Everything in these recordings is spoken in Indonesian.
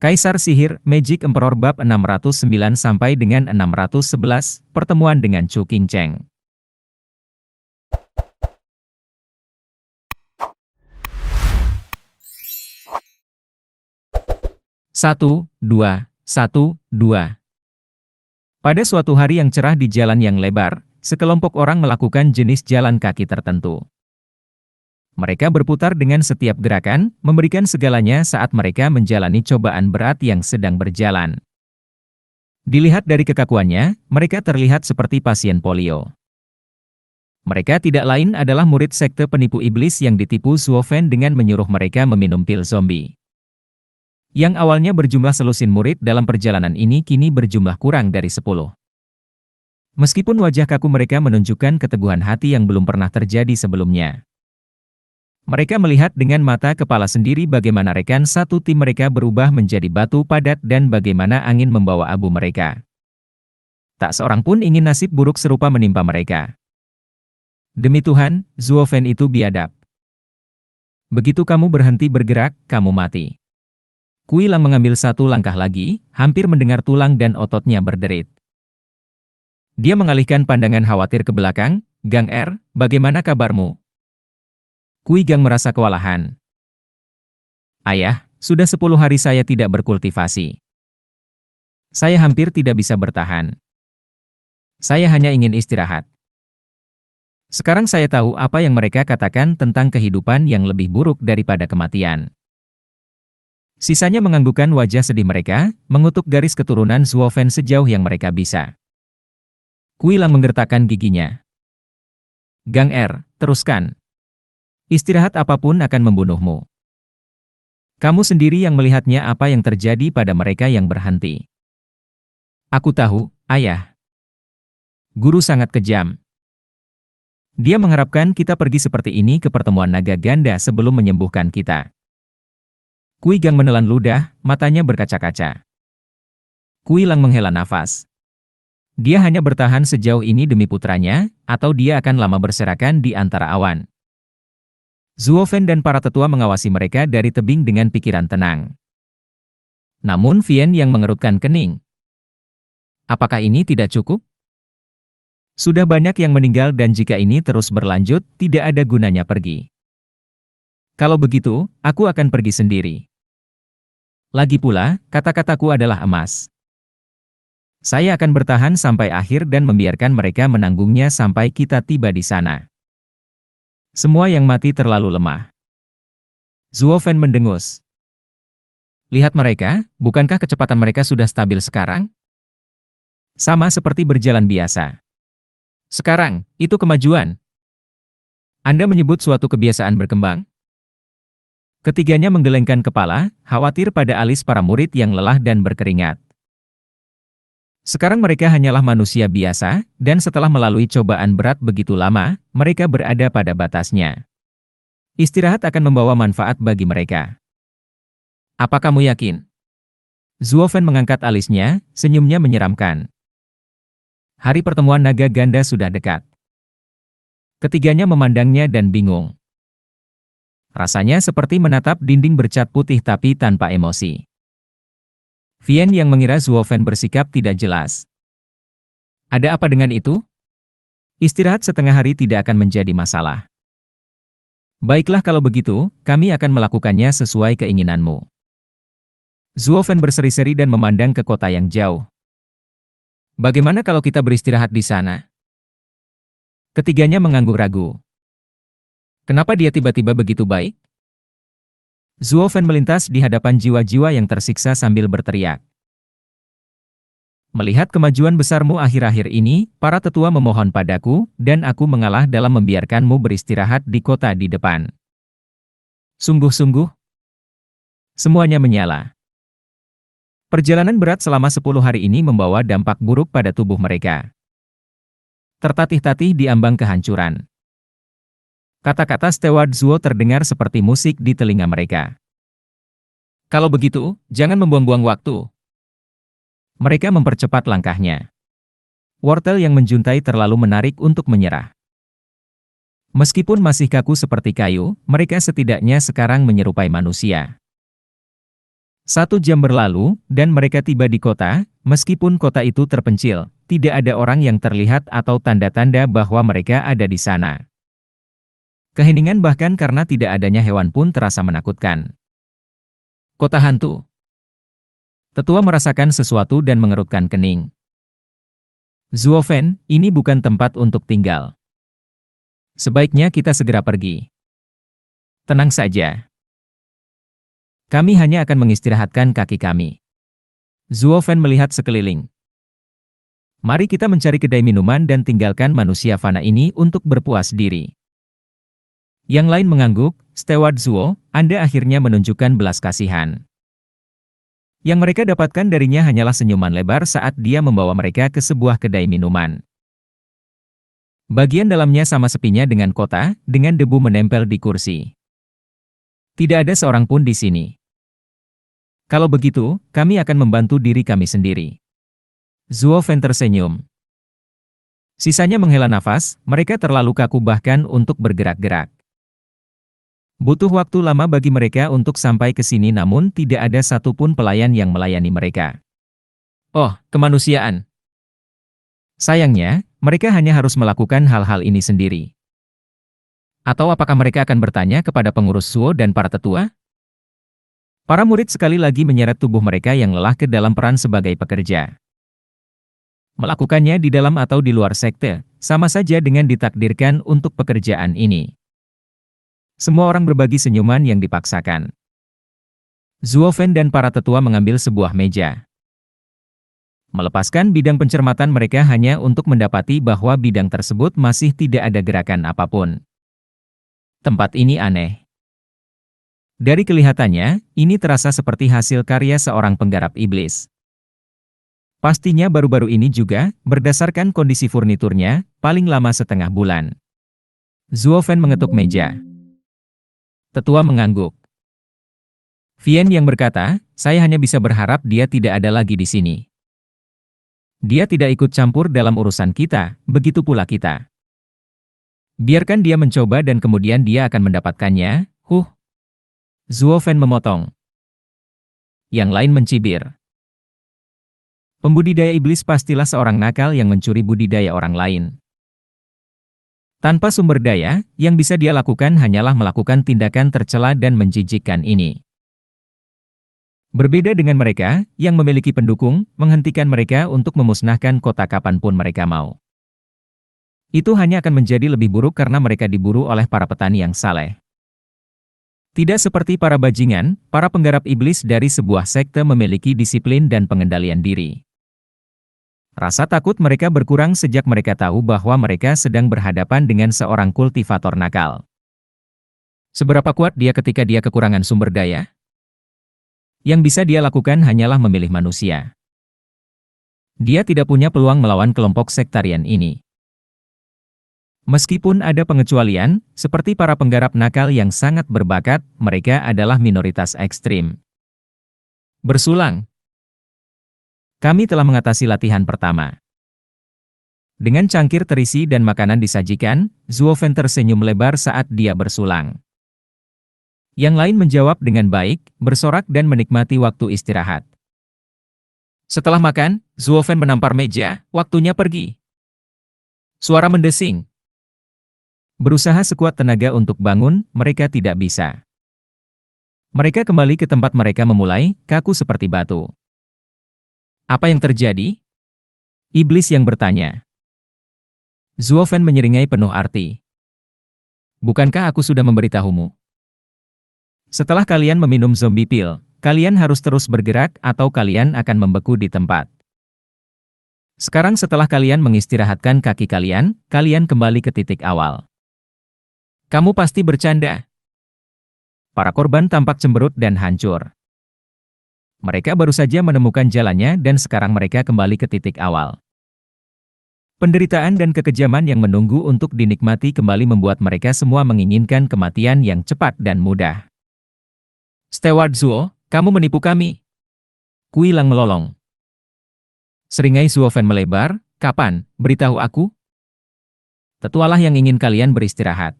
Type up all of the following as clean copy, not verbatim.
Kaisar Sihir, Magic Emperor Bab 609 sampai dengan 611, pertemuan dengan Chu Qingcheng. 1, 2, 1, 2. Pada suatu hari yang cerah di jalan yang lebar, sekelompok orang melakukan jenis jalan kaki tertentu. Mereka berputar dengan setiap gerakan, memberikan segalanya saat mereka menjalani cobaan berat yang sedang berjalan. Dilihat dari kekakuannya, mereka terlihat seperti pasien polio. Mereka tidak lain adalah murid sekte penipu iblis yang ditipu Zhuo Fen dengan menyuruh mereka meminum pil zombie. Yang awalnya berjumlah selusin murid dalam perjalanan ini kini berjumlah kurang dari 10. Meskipun wajah kaku mereka menunjukkan keteguhan hati yang belum pernah terjadi sebelumnya. Mereka melihat dengan mata kepala sendiri bagaimana rekan satu tim mereka berubah menjadi batu padat dan bagaimana angin membawa abu mereka. Tak seorang pun ingin nasib buruk serupa menimpa mereka. Demi Tuhan, Zhuo Fen itu biadab. Begitu kamu berhenti bergerak, kamu mati. Kui Lang mengambil satu langkah lagi, hampir mendengar tulang dan ototnya berderit. Dia mengalihkan pandangan khawatir ke belakang. Gang Er, bagaimana kabarmu? Kui Gang merasa kewalahan. Ayah, sudah 10 hari saya tidak berkultivasi. Saya hampir tidak bisa bertahan. Saya hanya ingin istirahat. Sekarang saya tahu apa yang mereka katakan tentang kehidupan yang lebih buruk daripada kematian. Sisanya menganggukkan wajah sedih mereka, mengutuk garis keturunan Zhuo Fen sejauh yang mereka bisa. Kui Lang menggertakkan giginya. Gang Er, teruskan. Istirahat apapun akan membunuhmu. Kamu sendiri yang melihatnya apa yang terjadi pada mereka yang berhenti. Aku tahu, ayah. Guru sangat kejam. Dia mengharapkan kita pergi seperti ini ke pertemuan naga ganda sebelum menyembuhkan kita. Kui Gang menelan ludah, matanya berkaca-kaca. Kui Lang menghela nafas. Dia hanya bertahan sejauh ini demi putranya, atau dia akan lama berserakan di antara awan. Zhuo Fen dan para tetua mengawasi mereka dari tebing dengan pikiran tenang. Namun Vian yang mengerutkan kening. Apakah ini tidak cukup? Sudah banyak yang meninggal dan jika ini terus berlanjut, tidak ada gunanya pergi. Kalau begitu, aku akan pergi sendiri. Lagi pula, kata-kataku adalah emas. Saya akan bertahan sampai akhir dan membiarkan mereka menanggungnya sampai kita tiba di sana. Semua yang mati terlalu lemah. Zhuo Fen mendengus. Lihat mereka, bukankah kecepatan mereka sudah stabil sekarang? Sama seperti berjalan biasa. Sekarang, itu kemajuan. Anda menyebut suatu kebiasaan berkembang? Ketiganya menggelengkan kepala, khawatir pada alis para murid yang lelah dan berkeringat. Sekarang mereka hanyalah manusia biasa, dan setelah melalui cobaan berat begitu lama, mereka berada pada batasnya. Istirahat akan membawa manfaat bagi mereka. Apa kamu yakin? Zhuo Fen mengangkat alisnya, senyumnya menyeramkan. Hari pertemuan naga ganda sudah dekat. Ketiganya memandangnya dan bingung. Rasanya seperti menatap dinding bercat putih tapi tanpa emosi. Vian yang mengira Zhuo Fen bersikap tidak jelas. Ada apa dengan itu? Istirahat setengah hari tidak akan menjadi masalah. Baiklah kalau begitu, kami akan melakukannya sesuai keinginanmu. Zhuo Fen berseri-seri dan memandang ke kota yang jauh. Bagaimana kalau kita beristirahat di sana? Ketiganya mengangguk ragu. Kenapa dia tiba-tiba begitu baik? Zhuo Fen melintas di hadapan jiwa-jiwa yang tersiksa sambil berteriak. Melihat kemajuan besarmu akhir-akhir ini, para tetua memohon padaku, dan aku mengalah dalam membiarkanmu beristirahat di kota di depan. Sungguh-sungguh. Semuanya menyala. Perjalanan berat selama 10 hari ini membawa dampak buruk pada tubuh mereka. Tertatih-tatih di ambang kehancuran. Kata-kata Steward Zhuo terdengar seperti musik di telinga mereka. Kalau begitu, jangan membuang-buang waktu. Mereka mempercepat langkahnya. Wortel yang menjuntai terlalu menarik untuk menyerah. Meskipun masih kaku seperti kayu, mereka setidaknya sekarang menyerupai manusia. 1 jam berlalu, dan mereka tiba di kota. Meskipun kota itu terpencil, tidak ada orang yang terlihat atau tanda-tanda bahwa mereka ada di sana. Keheningan bahkan karena tidak adanya hewan pun terasa menakutkan. Kota hantu. Tetua merasakan sesuatu dan mengerutkan kening. Zuofen, ini bukan tempat untuk tinggal. Sebaiknya kita segera pergi. Tenang saja. Kami hanya akan mengistirahatkan kaki kami. Zuofen melihat sekeliling. Mari kita mencari kedai minuman dan tinggalkan manusia fana ini untuk berpuas diri. Yang lain mengangguk. Steward Zuo, Anda akhirnya menunjukkan belas kasihan. Yang mereka dapatkan darinya hanyalah senyuman lebar saat dia membawa mereka ke sebuah kedai minuman. Bagian dalamnya sama sepinya dengan kota, dengan debu menempel di kursi. Tidak ada seorang pun di sini. Kalau begitu, kami akan membantu diri kami sendiri. Zuofen tersenyum. Sisanya menghela nafas, mereka terlalu kaku bahkan untuk bergerak-gerak. Butuh waktu lama bagi mereka untuk sampai ke sini namun tidak ada satupun pelayan yang melayani mereka. Oh, kemanusiaan. Sayangnya, mereka hanya harus melakukan hal-hal ini sendiri. Atau apakah mereka akan bertanya kepada pengurus Zuo dan para tetua? Para murid sekali lagi menyeret tubuh mereka yang lelah ke dalam peran sebagai pekerja. Melakukannya di dalam atau di luar sekte, sama saja dengan ditakdirkan untuk pekerjaan ini. Semua orang berbagi senyuman yang dipaksakan. Zuofen dan para tetua mengambil sebuah meja. Melepaskan bidang pencermatan mereka hanya untuk mendapati bahwa bidang tersebut masih tidak ada gerakan apapun. Tempat ini aneh. Dari kelihatannya, ini terasa seperti hasil karya seorang penggarap iblis. Pastinya baru-baru ini juga, berdasarkan kondisi furniturnya, paling lama setengah bulan. Zuofen mengetuk meja. Tetua mengangguk. Vien yang berkata, saya hanya bisa berharap dia tidak ada lagi di sini. Dia tidak ikut campur dalam urusan kita, begitu pula kita. Biarkan dia mencoba dan kemudian dia akan mendapatkannya, Zuofen memotong. Yang lain mencibir. Pembudidaya iblis pastilah seorang nakal yang mencuri budidaya orang lain. Tanpa sumber daya, yang bisa dia lakukan hanyalah melakukan tindakan tercela dan menjijikkan ini. Berbeda dengan mereka, yang memiliki pendukung, menghentikan mereka untuk memusnahkan kota kapanpun mereka mau. Itu hanya akan menjadi lebih buruk karena mereka diburu oleh para petani yang saleh. Tidak seperti para bajingan, para penggarap iblis dari sebuah sekte memiliki disiplin dan pengendalian diri. Rasa takut mereka berkurang sejak mereka tahu bahwa mereka sedang berhadapan dengan seorang kultivator nakal. Seberapa kuat dia ketika dia kekurangan sumber daya? Yang bisa dia lakukan hanyalah memilih manusia. Dia tidak punya peluang melawan kelompok sektarian ini. Meskipun ada pengecualian, seperti para penggarap nakal yang sangat berbakat, mereka adalah minoritas ekstrim. Bersulang. Kami telah mengatasi latihan pertama. Dengan cangkir terisi dan makanan disajikan, Zuofen tersenyum lebar saat dia bersulang. Yang lain menjawab dengan baik, bersorak dan menikmati waktu istirahat. Setelah makan, Zuofen menampar meja, waktunya pergi. Suara mendesing. Berusaha sekuat tenaga untuk bangun, mereka tidak bisa. Mereka kembali ke tempat mereka memulai, kaku seperti batu. Apa yang terjadi? Iblis yang bertanya. Zuofen menyeringai penuh arti. Bukankah aku sudah memberitahumu? Setelah kalian meminum zombie pill, kalian harus terus bergerak atau kalian akan membeku di tempat. Sekarang setelah kalian mengistirahatkan kaki kalian, kalian kembali ke titik awal. Kamu pasti bercanda. Para korban tampak cemberut dan hancur. Mereka baru saja menemukan jalannya dan sekarang mereka kembali ke titik awal. Penderitaan dan kekejaman yang menunggu untuk dinikmati kembali membuat mereka semua menginginkan kematian yang cepat dan mudah. Steward Zuo, kamu menipu kami. Kuilang melolong. Seringai Zuofen melebar, kapan, beritahu aku? Tetualah yang ingin kalian beristirahat.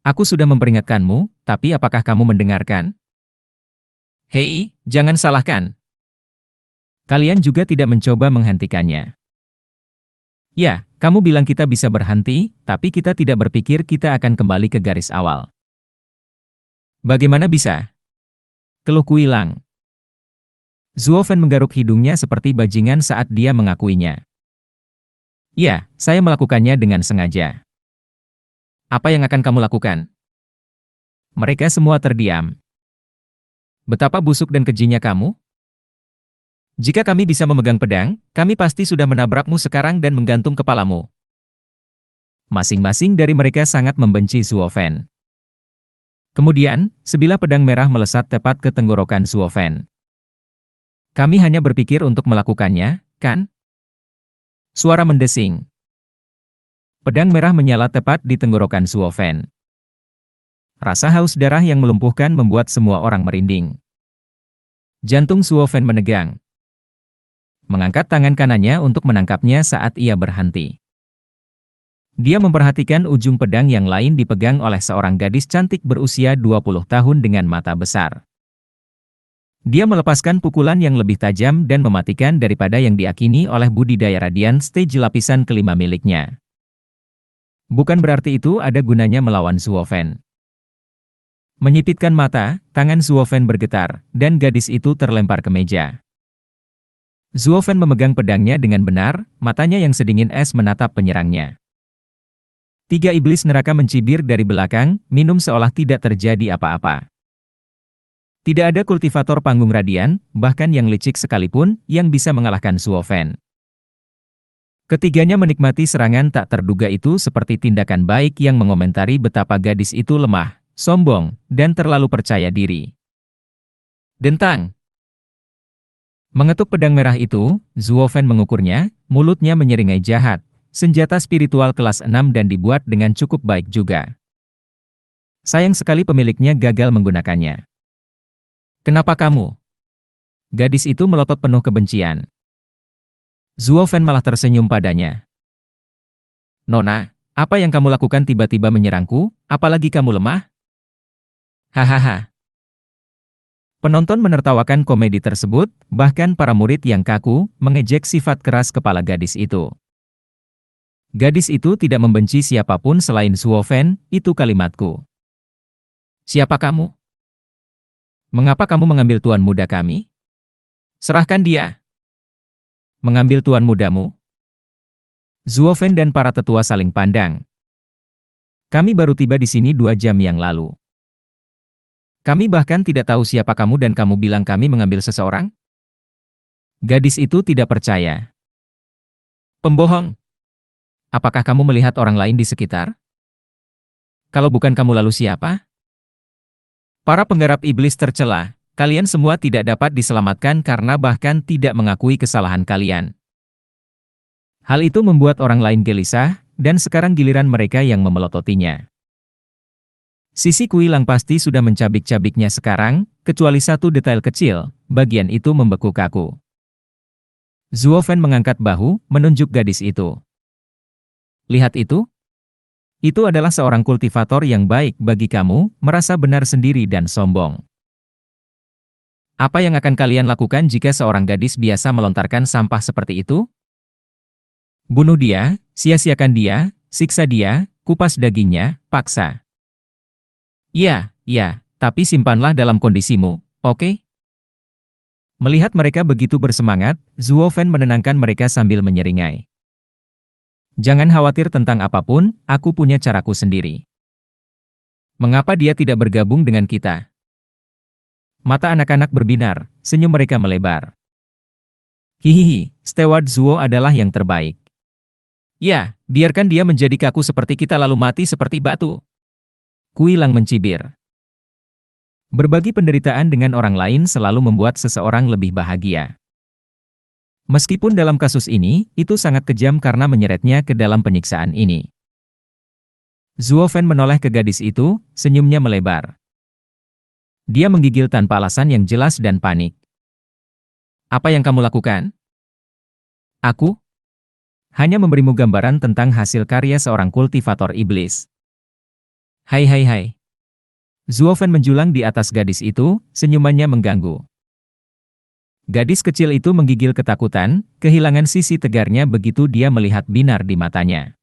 Aku sudah memperingatkanmu, tapi apakah kamu mendengarkan? Hei, jangan salahkan. Kalian juga tidak mencoba menghentikannya. Ya, kamu bilang kita bisa berhenti, tapi kita tidak berpikir kita akan kembali ke garis awal. Bagaimana bisa? Keluh Kui Lang. Zuo Fen menggaruk hidungnya seperti bajingan saat dia mengakuinya. Ya, saya melakukannya dengan sengaja. Apa yang akan kamu lakukan? Mereka semua terdiam. Betapa busuk dan kejinya kamu? Jika kami bisa memegang pedang, kami pasti sudah menabrakmu sekarang dan menggantung kepalamu. Masing-masing dari mereka sangat membenci Zuo Fen. Kemudian, sebilah pedang merah melesat tepat ke tenggorokan Zuo Fen. Kami hanya berpikir untuk melakukannya, kan? Suara mendesing. Pedang merah menyala tepat di tenggorokan Zuo Fen. Rasa haus darah yang melumpuhkan membuat semua orang merinding. Jantung Zuo Fen menegang. Mengangkat tangan kanannya untuk menangkapnya saat ia berhenti. Dia memperhatikan ujung pedang yang lain dipegang oleh seorang gadis cantik berusia 20 tahun dengan mata besar. Dia melepaskan pukulan yang lebih tajam dan mematikan daripada yang diakini oleh budidaya radian stage lapisan kelima miliknya. Bukan berarti itu ada gunanya melawan Zuo Fen. Menyipitkan mata, tangan Zuo Fen bergetar, dan gadis itu terlempar ke meja. Zuo Fen memegang pedangnya dengan benar, matanya yang sedingin es menatap penyerangnya. Tiga iblis neraka mencibir dari belakang, minum seolah tidak terjadi apa-apa. Tidak ada kultivator panggung radian, bahkan yang licik sekalipun, yang bisa mengalahkan Zuo Fen. Ketiganya menikmati serangan tak terduga itu seperti tindakan baik yang mengomentari betapa gadis itu lemah, sombong, dan terlalu percaya diri. Dentang! Mengetuk pedang merah itu, Zuo Fen mengukurnya, mulutnya menyeringai jahat, senjata spiritual kelas 6 dan dibuat dengan cukup baik juga. Sayang sekali pemiliknya gagal menggunakannya. Kenapa kamu? Gadis itu melotot penuh kebencian. Zuo Fen malah tersenyum padanya. Nona, apa yang kamu lakukan tiba-tiba menyerangku, apalagi kamu lemah? Hahaha. Penonton menertawakan komedi tersebut, bahkan para murid yang kaku, mengejek sifat keras kepala gadis itu. Gadis itu tidak membenci siapapun selain Zuo Fen, itu kalimatku. Siapa kamu? Mengapa kamu mengambil tuan muda kami? Serahkan dia. Mengambil tuan mudamu? Zuo Fen dan para tetua saling pandang. Kami baru tiba di sini 2 jam yang lalu. Kami bahkan tidak tahu siapa kamu dan kamu bilang kami mengambil seseorang? Gadis itu tidak percaya. Pembohong. Apakah kamu melihat orang lain di sekitar? Kalau bukan kamu lalu siapa? Para penggarap iblis tercela, kalian semua tidak dapat diselamatkan karena bahkan tidak mengakui kesalahan kalian. Hal itu membuat orang lain gelisah, dan sekarang giliran mereka yang memelototinya. Sisi Kui Lang pasti sudah mencabik-cabiknya sekarang, kecuali satu detail kecil, bagian itu membeku kaku. Zuo Fen mengangkat bahu, menunjuk gadis itu. Lihat itu? Itu adalah seorang kultivator yang baik bagi kamu, merasa benar sendiri dan sombong. Apa yang akan kalian lakukan jika seorang gadis biasa melontarkan sampah seperti itu? Bunuh dia, sia-siakan dia, siksa dia, kupas dagingnya, paksa. Ya, tapi simpanlah dalam kondisimu, oke? Melihat mereka begitu bersemangat, Zuo Fen menenangkan mereka sambil menyeringai. Jangan khawatir tentang apapun, aku punya caraku sendiri. Mengapa dia tidak bergabung dengan kita? Mata anak-anak berbinar, senyum mereka melebar. Hihihi, Steward Zuo adalah yang terbaik. Ya, biarkan dia menjadi kaku seperti kita lalu mati seperti batu. Kui Lang mencibir. Berbagi penderitaan dengan orang lain selalu membuat seseorang lebih bahagia. Meskipun dalam kasus ini, itu sangat kejam karena menyeretnya ke dalam penyiksaan ini. Zuo Fen menoleh ke gadis itu, senyumnya melebar. Dia menggigil tanpa alasan yang jelas dan panik. Apa yang kamu lakukan? Aku? Hanya memberimu gambaran tentang hasil karya seorang kultivator iblis. Hai. Zuo Fen menjulang di atas gadis itu, senyumannya mengganggu. Gadis kecil itu menggigil ketakutan, kehilangan sisi tegarnya begitu dia melihat binar di matanya.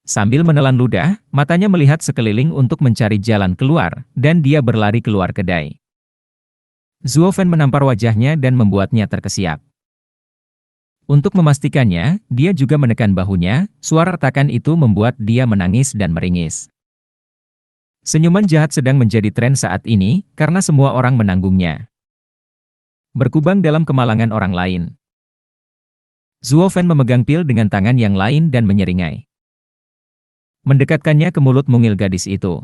Sambil menelan ludah, matanya melihat sekeliling untuk mencari jalan keluar, dan dia berlari keluar kedai. Zuo Fen menampar wajahnya dan membuatnya terkesiap. Untuk memastikannya, dia juga menekan bahunya, suara retakan itu membuat dia menangis dan meringis. Senyuman jahat sedang menjadi tren saat ini, karena semua orang menanggungnya. Berkubang dalam kemalangan orang lain. Zuo Fen memegang pil dengan tangan yang lain dan menyeringai. Mendekatkannya ke mulut mungil gadis itu.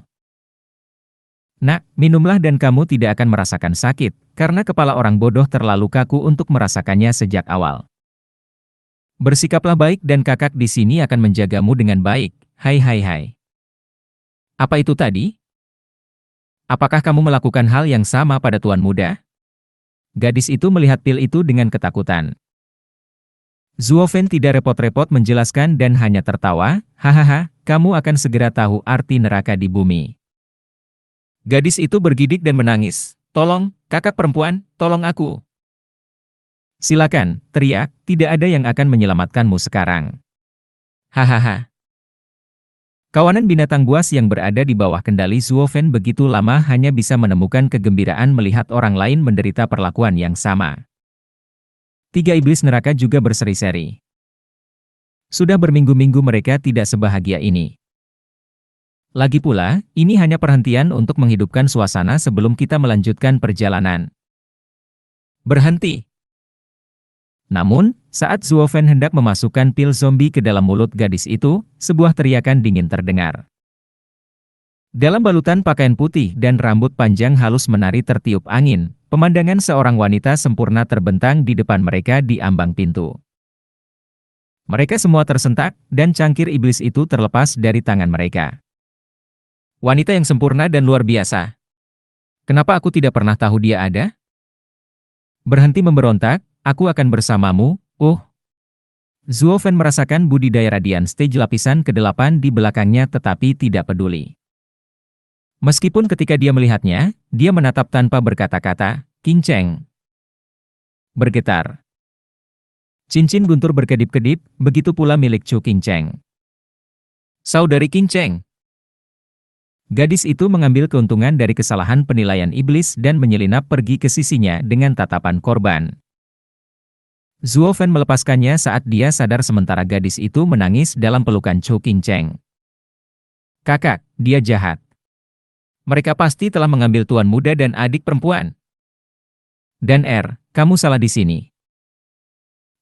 Nak, minumlah dan kamu tidak akan merasakan sakit, karena kepala orang bodoh terlalu kaku untuk merasakannya sejak awal. Bersikaplah baik dan kakak di sini akan menjagamu dengan baik. Hai hai hai. Apa itu tadi? Apakah kamu melakukan hal yang sama pada tuan muda? Gadis itu melihat pil itu dengan ketakutan. Zuo Fen tidak repot-repot menjelaskan dan hanya tertawa, hahaha, kamu akan segera tahu arti neraka di bumi. Gadis itu bergidik dan menangis, tolong, kakak perempuan, tolong aku. Silakan, teriak, tidak ada yang akan menyelamatkanmu sekarang. Hahaha. Kawanan binatang buas yang berada di bawah kendali Zuo Fen begitu lama hanya bisa menemukan kegembiraan melihat orang lain menderita perlakuan yang sama. 3 iblis neraka juga berseri-seri. Sudah berminggu-minggu mereka tidak sebahagia ini. Lagi pula, ini hanya perhentian untuk menghidupkan suasana sebelum kita melanjutkan perjalanan. Berhenti. Namun, saat Zuo Fen hendak memasukkan pil zombie ke dalam mulut gadis itu, sebuah teriakan dingin terdengar. Dalam balutan pakaian putih dan rambut panjang halus menari tertiup angin, pemandangan seorang wanita sempurna terbentang di depan mereka di ambang pintu. Mereka semua tersentak, dan cangkir iblis itu terlepas dari tangan mereka. Wanita yang sempurna dan luar biasa. Kenapa aku tidak pernah tahu dia ada? Berhenti memberontak. Aku akan bersamamu, Zuo Fen merasakan budidaya radian stage lapisan ke-8 di belakangnya tetapi tidak peduli. Meskipun ketika dia melihatnya, dia menatap tanpa berkata-kata, Qing Cheng. Bergetar. Cincin guntur berkedip-kedip, begitu pula milik Chu Qing Cheng. Saudari Qing Cheng. Gadis itu mengambil keuntungan dari kesalahan penilaian iblis dan menyelinap pergi ke sisinya dengan tatapan korban. Zuo Fen melepaskannya saat dia sadar sementara gadis itu menangis dalam pelukan Chu Qing Cheng. Kakak, dia jahat. Mereka pasti telah mengambil tuan muda dan adik perempuan. Dan kamu salah di sini.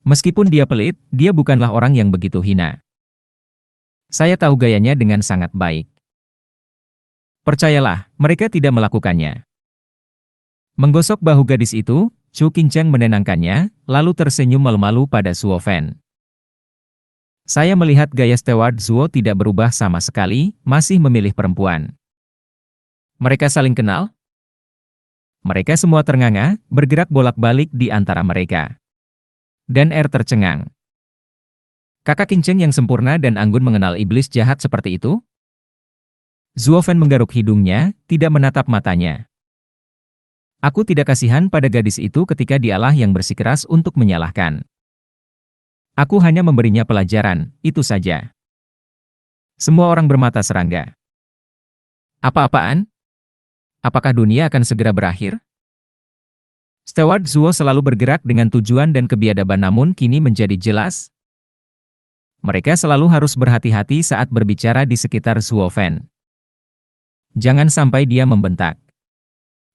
Meskipun dia pelit, dia bukanlah orang yang begitu hina. Saya tahu gayanya dengan sangat baik. Percayalah, mereka tidak melakukannya. Menggosok bahu gadis itu, Chu Qing Cheng menenangkannya, lalu tersenyum malu-malu pada Zuo Fen. Saya melihat gaya steward Zuo tidak berubah sama sekali, masih memilih perempuan. Mereka saling kenal? Mereka semua ternganga, bergerak bolak-balik di antara mereka. Dan tercengang. Kakak Qing Cheng yang sempurna dan anggun mengenal iblis jahat seperti itu? Zuo Fen menggaruk hidungnya, tidak menatap matanya. Aku tidak kasihan pada gadis itu ketika dialah yang bersikeras untuk menyalahkan. Aku hanya memberinya pelajaran, itu saja. Semua orang bermata serangga. Apa-apaan? Apakah dunia akan segera berakhir? Steward Zuo selalu bergerak dengan tujuan dan kebiadaban namun kini menjadi jelas. Mereka selalu harus berhati-hati saat berbicara di sekitar Zuo Fen. Jangan sampai dia membentak.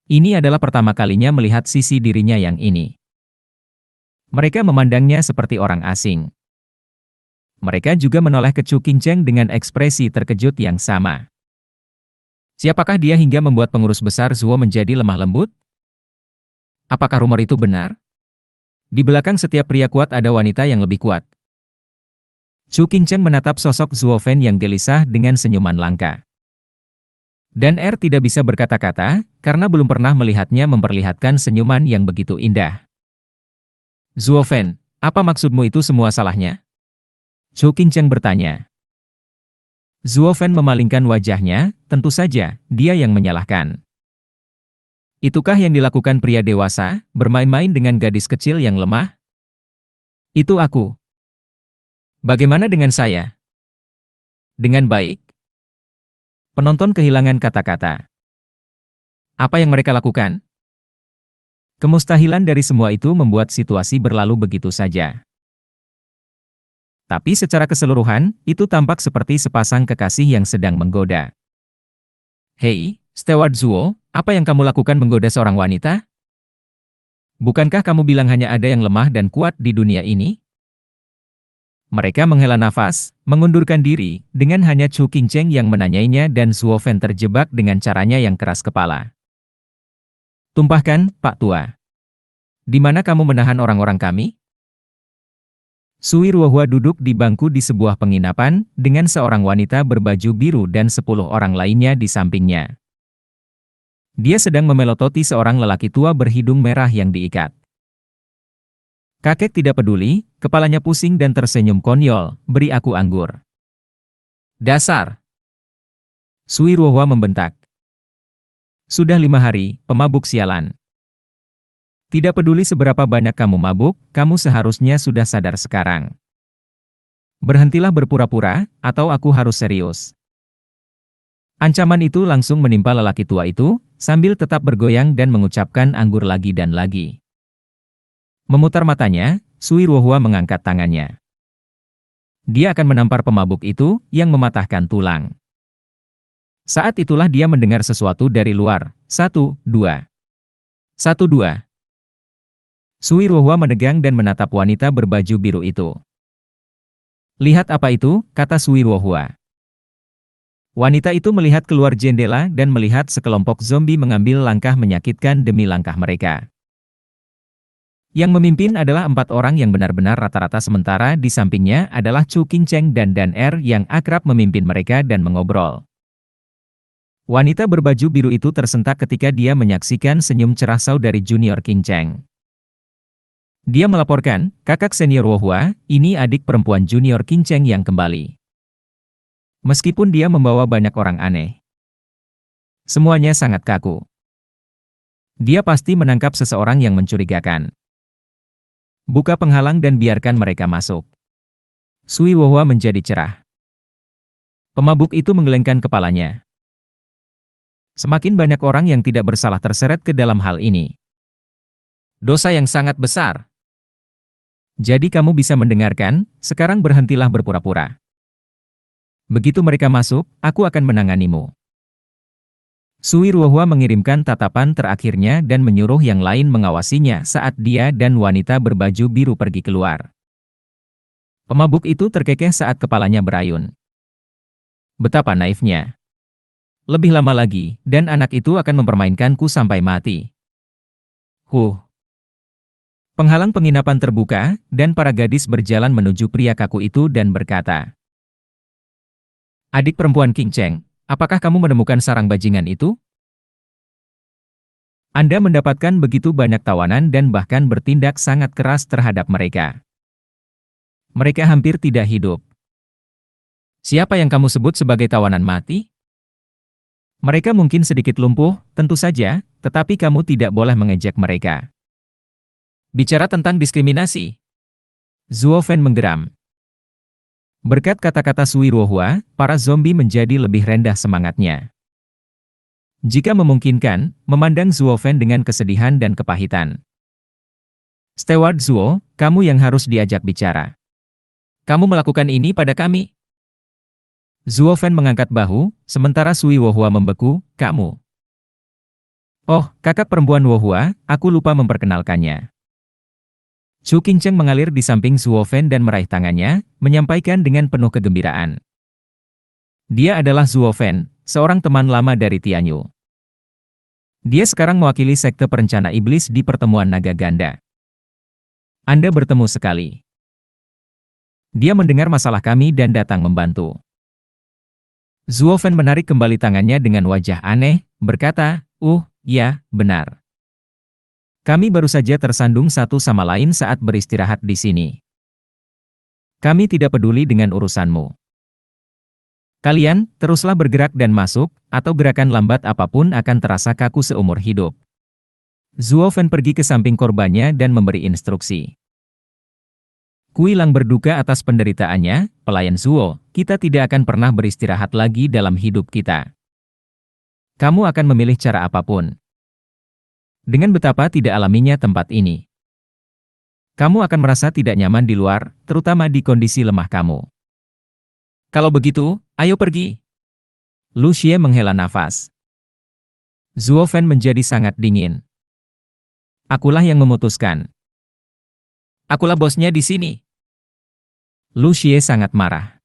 Ini adalah pertama kalinya melihat sisi dirinya yang ini. Mereka memandangnya seperti orang asing. Mereka juga menoleh ke Chu Qing Cheng dengan ekspresi terkejut yang sama. Siapakah dia hingga membuat pengurus besar Zuo menjadi lemah lembut? Apakah rumor itu benar? Di belakang setiap pria kuat ada wanita yang lebih kuat. Chu Qing Cheng menatap sosok Zuo Fen yang gelisah dengan senyuman langka. Dan tidak bisa berkata-kata, karena belum pernah melihatnya memperlihatkan senyuman yang begitu indah. Zuo Fen, apa maksudmu itu semua salahnya? Chu Qing Cheng bertanya. Zuo Fen memalingkan wajahnya, tentu saja, dia yang menyalahkan. Itukah yang dilakukan pria dewasa, bermain-main dengan gadis kecil yang lemah? Itu aku. Bagaimana dengan saya? Dengan baik. Penonton kehilangan kata-kata. Apa yang mereka lakukan? Kemustahilan dari semua itu membuat situasi berlalu begitu saja. Tapi secara keseluruhan, itu tampak seperti sepasang kekasih yang sedang menggoda. Hei, Steward Zuo, apa yang kamu lakukan menggoda seorang wanita? Bukankah kamu bilang hanya ada yang lemah dan kuat di dunia ini? Mereka menghela nafas, mengundurkan diri, dengan hanya Chu Qingcheng yang menanyainya dan Zuo Fen terjebak dengan caranya yang keras kepala. Tumpahkan, Pak Tua. Di mana kamu menahan orang-orang kami? Sui Ruohua duduk di bangku di sebuah penginapan, dengan seorang wanita berbaju biru dan 10 orang lainnya di sampingnya. Dia sedang memelototi seorang lelaki tua berhidung merah yang diikat. Kakek tidak peduli, kepalanya pusing dan tersenyum konyol, beri aku anggur. Dasar! Sui Ruohua membentak. Sudah 5 hari, pemabuk sialan. Tidak peduli seberapa banyak kamu mabuk, kamu seharusnya sudah sadar sekarang. Berhentilah berpura-pura, atau aku harus serius. Ancaman itu langsung menimpa lelaki tua itu, sambil tetap bergoyang dan mengucapkan anggur lagi dan lagi. Memutar matanya, Sui Ruohua mengangkat tangannya. Dia akan menampar pemabuk itu, yang mematahkan tulang. Saat itulah dia mendengar sesuatu dari luar. 1, 2. 1, 2. Sui Ruohua menegang dan menatap wanita berbaju biru itu. Lihat apa itu, kata Sui Ruohua. Wanita itu melihat keluar jendela dan melihat sekelompok zombie mengambil langkah menyakitkan demi langkah mereka. Yang memimpin adalah 4 orang yang benar-benar rata-rata sementara di sampingnya adalah Chu Qingcheng dan Dan Er yang akrab memimpin mereka dan mengobrol. Wanita berbaju biru itu tersentak ketika dia menyaksikan senyum cerah saudari junior Qingcheng. Dia melaporkan, kakak senior Ruohua, ini adik perempuan junior Qingcheng yang kembali. Meskipun dia membawa banyak orang aneh. Semuanya sangat kaku. Dia pasti menangkap seseorang yang mencurigakan. Buka penghalang dan biarkan mereka masuk. Sui Ruohua menjadi cerah. Pemabuk itu menggelengkan kepalanya. Semakin banyak orang yang tidak bersalah terseret ke dalam hal ini. Dosa yang sangat besar. Jadi kamu bisa mendengarkan, sekarang berhentilah berpura-pura. Begitu mereka masuk, aku akan menanganimu. Sui Ruohua mengirimkan tatapan terakhirnya dan menyuruh yang lain mengawasinya saat dia dan wanita berbaju biru pergi keluar. Pemabuk itu terkekeh saat kepalanya berayun. Betapa naifnya. Lebih lama lagi, dan anak itu akan mempermainkanku sampai mati. Penghalang penginapan terbuka, dan para gadis berjalan menuju pria kaku itu dan berkata, "Adik perempuan Qingcheng, apakah kamu menemukan sarang bajingan itu? Anda mendapatkan begitu banyak tawanan dan bahkan bertindak sangat keras terhadap mereka. Mereka hampir tidak hidup. Siapa yang kamu sebut sebagai tawanan mati? Mereka mungkin sedikit lumpuh, tentu saja, tetapi kamu tidak boleh mengejek mereka." Bicara tentang diskriminasi. Zuo Fen menggeram. Berkat kata-kata Sui Ruohua, para zombie menjadi lebih rendah semangatnya. Jika memungkinkan, memandang Zuo Fen dengan kesedihan dan kepahitan. Steward Zuo, kamu yang harus diajak bicara. Kamu melakukan ini pada kami. Zuo Fen mengangkat bahu, sementara Sui Ruohua membeku, kamu. Oh, kakak perempuan Ruohua, aku lupa memperkenalkannya. Chu Qingcheng mengalir di samping Zuo Fen dan meraih tangannya, menyampaikan dengan penuh kegembiraan. Dia adalah Zuo Fen, seorang teman lama dari Tianyu. Dia sekarang mewakili sekte perencana iblis di pertemuan naga ganda. Anda bertemu sekali. Dia mendengar masalah kami dan datang membantu. Zuo Fen menarik kembali tangannya dengan wajah aneh, berkata, ya, benar. Kami baru saja tersandung satu sama lain saat beristirahat di sini. Kami tidak peduli dengan urusanmu. Kalian, teruslah bergerak dan masuk, atau gerakan lambat apapun akan terasa kaku seumur hidup. Zuo Fen pergi ke samping korbannya dan memberi instruksi. Kui Lang berduka atas penderitaannya, pelayan Zuo, kita tidak akan pernah beristirahat lagi dalam hidup kita. Kamu akan memilih cara apapun. Dengan betapa tidak alaminya tempat ini. Kamu akan merasa tidak nyaman di luar, terutama di kondisi lemah kamu. Kalau begitu, ayo pergi. Lu Xie menghela nafas. Zuo Fen menjadi sangat dingin. Akulah yang memutuskan. Akulah bosnya di sini. Lu Xie sangat marah.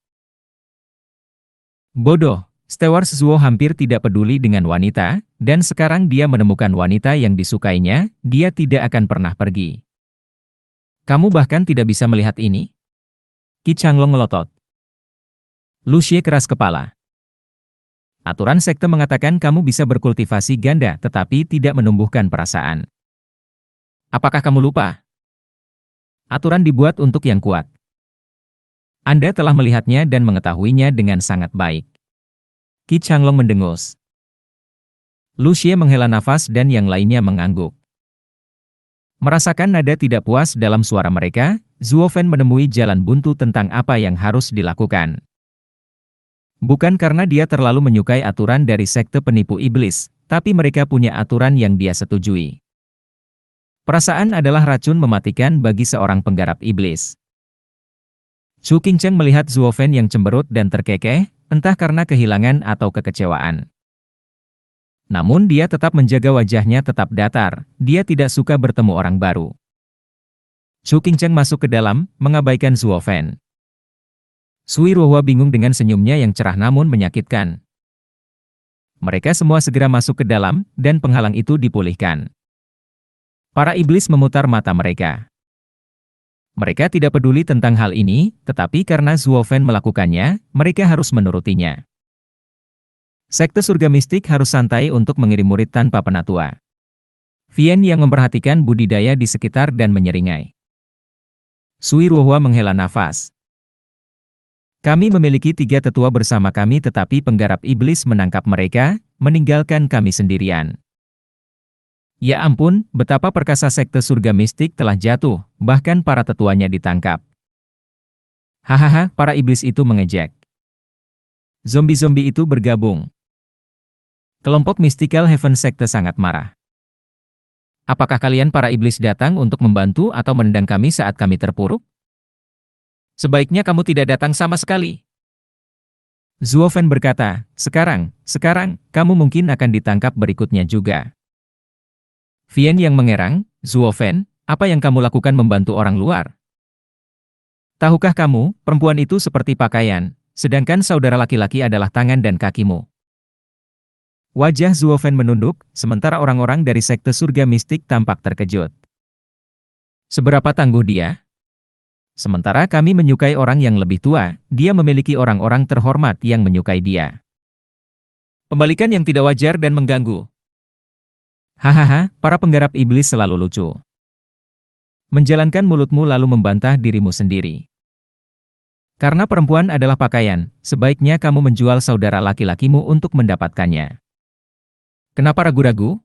Bodoh, Steward Zuo hampir tidak peduli dengan wanita, dan sekarang dia menemukan wanita yang disukainya, dia tidak akan pernah pergi. Kamu bahkan tidak bisa melihat ini? Qi Changlong melotot. Lu Xie keras kepala. Aturan sekte mengatakan kamu bisa berkultivasi ganda tetapi tidak menumbuhkan perasaan. Apakah kamu lupa? Aturan dibuat untuk yang kuat. Anda telah melihatnya dan mengetahuinya dengan sangat baik. Qi Changlong mendengus. Lu Xie menghela nafas dan yang lainnya mengangguk. Merasakan nada tidak puas dalam suara mereka, Zuo Fen menemui jalan buntu tentang apa yang harus dilakukan. Bukan karena dia terlalu menyukai aturan dari sekte penipu iblis, tapi mereka punya aturan yang dia setujui. Perasaan adalah racun mematikan bagi seorang penggarap iblis. Chu Qingcheng melihat Zuo Fen yang cemberut dan terkekeh, entah karena kehilangan atau kekecewaan. Namun dia tetap menjaga wajahnya tetap datar, dia tidak suka bertemu orang baru. Chu Qingcheng masuk ke dalam, mengabaikan Zuo Fen. Sui Ruohua bingung dengan senyumnya yang cerah namun menyakitkan. Mereka semua segera masuk ke dalam, dan penghalang itu dipulihkan. Para iblis memutar mata mereka. Mereka tidak peduli tentang hal ini, tetapi karena Zuo Fen melakukannya, mereka harus menurutinya. Sekte surga mistik harus santai untuk mengirim murid tanpa penatua. Vian yang memperhatikan budidaya di sekitar dan menyeringai. Sui Ruohua menghela nafas. Kami memiliki 3 tetua bersama kami tetapi penggarap iblis menangkap mereka, meninggalkan kami sendirian. Ya ampun, betapa perkasa sekte surga mistik telah jatuh, bahkan para tetuanya ditangkap. Hahaha, para iblis itu mengejek. Zombie-zombie itu bergabung. Kelompok Mystical Heaven sekte sangat marah. Apakah kalian para iblis datang untuk membantu atau menendang kami saat kami terpuruk? Sebaiknya kamu tidak datang sama sekali. Zuo Fen berkata, sekarang, kamu mungkin akan ditangkap berikutnya juga. Vian yang mengerang, Zuo Fen, apa yang kamu lakukan membantu orang luar? Tahukah kamu, perempuan itu seperti pakaian, sedangkan saudara laki-laki adalah tangan dan kakimu. Wajah Zuo Fen menunduk, sementara orang-orang dari sekte surga mistik tampak terkejut. Seberapa tangguh dia? Sementara kami menyukai orang yang lebih tua, dia memiliki orang-orang terhormat yang menyukai dia. Pembalikan yang tidak wajar dan mengganggu. Hahaha, para penggarap iblis selalu lucu. Menjalankan mulutmu lalu membantah dirimu sendiri. Karena perempuan adalah pakaian, sebaiknya kamu menjual saudara laki-lakimu untuk mendapatkannya. Kenapa ragu-ragu?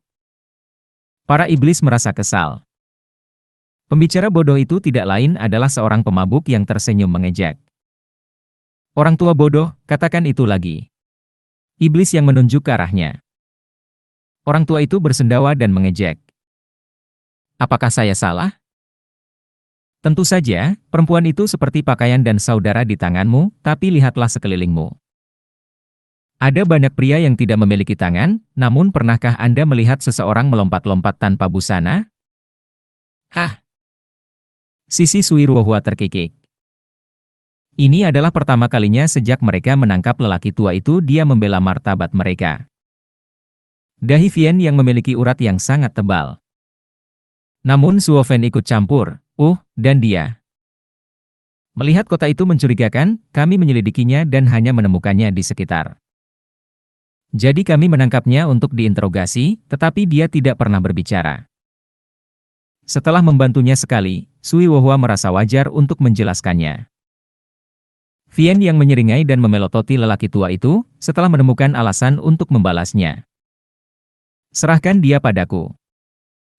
Para iblis merasa kesal. Pembicara bodoh itu tidak lain adalah seorang pemabuk yang tersenyum mengejek. Orang tua bodoh, katakan itu lagi. Iblis yang menunjuk ke arahnya. Orang tua itu bersendawa dan mengejek. Apakah saya salah? Tentu saja, perempuan itu seperti pakaian dan saudara di tanganmu, tapi lihatlah sekelilingmu. Ada banyak pria yang tidak memiliki tangan, namun pernahkah Anda melihat seseorang melompat-lompat tanpa busana? Hah? Sisi Sui Ruohua terkikik. Ini adalah pertama kalinya sejak mereka menangkap lelaki tua itu dia membela martabat mereka. Dahi Vian yang memiliki urat yang sangat tebal. Namun Zuo Fen ikut campur, dan dia. Melihat kota itu mencurigakan, kami menyelidikinya dan hanya menemukannya di sekitar. Jadi kami menangkapnya untuk diinterogasi, tetapi dia tidak pernah berbicara. Setelah membantunya sekali, Sui Ruohua merasa wajar untuk menjelaskannya. Vien yang menyeringai dan memelototi lelaki tua itu, setelah menemukan alasan untuk membalasnya. Serahkan dia padaku.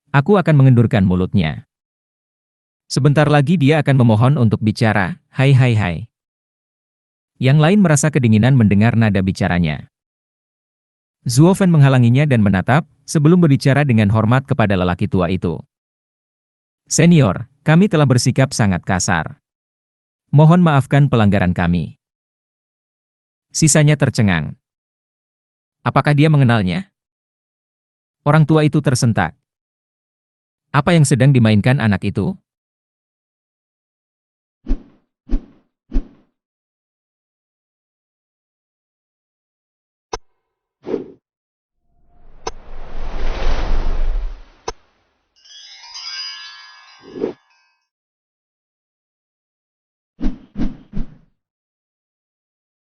Aku akan mengendurkan mulutnya. Sebentar lagi dia akan memohon untuk bicara, hai hai hai. Yang lain merasa kedinginan mendengar nada bicaranya. Zuo Fen menghalanginya dan menatap, sebelum berbicara dengan hormat kepada lelaki tua itu. Senior, kami telah bersikap sangat kasar. Mohon maafkan pelanggaran kami. Sisanya tercengang. Apakah dia mengenalnya? Orang tua itu tersentak. Apa yang sedang dimainkan anak itu?